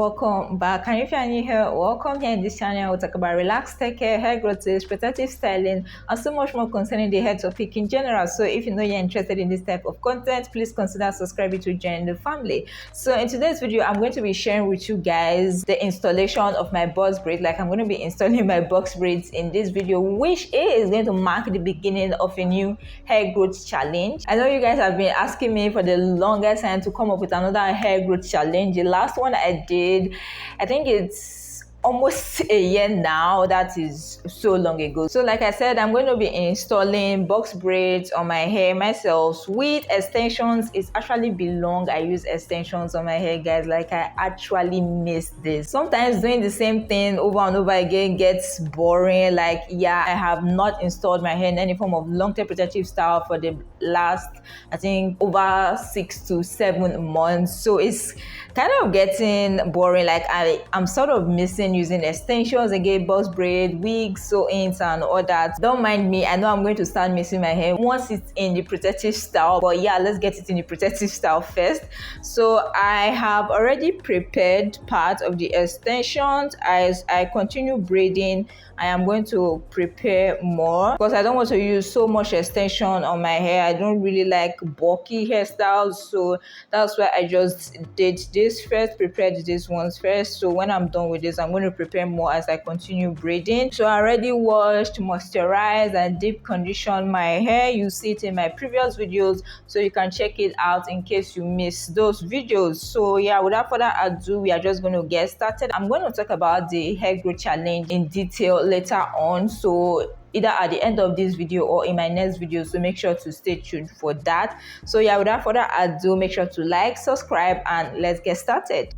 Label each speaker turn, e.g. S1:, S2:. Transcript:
S1: welcome back. And if you're new here, welcome. Here in this channel we'll talk about relaxed hair growth tips, protective styling, and so much more concerning the hair topic in general. So if you know you're interested in this type of content, please consider subscribing to join the family. So in today's video, I'm going to be sharing with you guys the installation of my box braid. Like, I'm going to be installing my box braids in this video, which is going to mark the beginning of a new hair growth challenge. I know you guys have been asking me for the longest time to come up with another hair growth challenge. The last one I did, I think it's almost a year now. That is so long ago. So like I said, I'm going to be installing box braids on my hair myself with extensions. It's actually been long I use extensions on my hair, guys. Like, I actually miss this. Sometimes doing the same thing over and over again gets boring. Like, yeah, I have not installed my hair in any form of long-term protective style for the last, I think, over 6 to 7 months. So it's kind of getting boring. Like, I'm sort of missing using extensions again, box braid, wigs, sew-ins, and all that. Don't mind me, I know I'm going to start missing my hair once it's in the protective style, but yeah, let's get it in the protective style first. So I have already prepared part of the extensions. As I continue braiding, I am going to prepare more because I don't want to use so much extension on my hair. I don't really like bulky hairstyles, so that's why I just did this first, prepared these ones first. So when I'm done with this, I'm going to prepare more as I continue braiding. So I already washed, moisturized, and deep conditioned my hair. You see it in my previous videos, so you can check it out in case you missed those videos. So yeah, without further ado, we are just going to get started. I'm going to talk about the hair growth challenge in detail later on, so either at the end of this video or in my next video, so make sure to stay tuned for that. So yeah, without further ado, make sure to like, subscribe, and let's get started.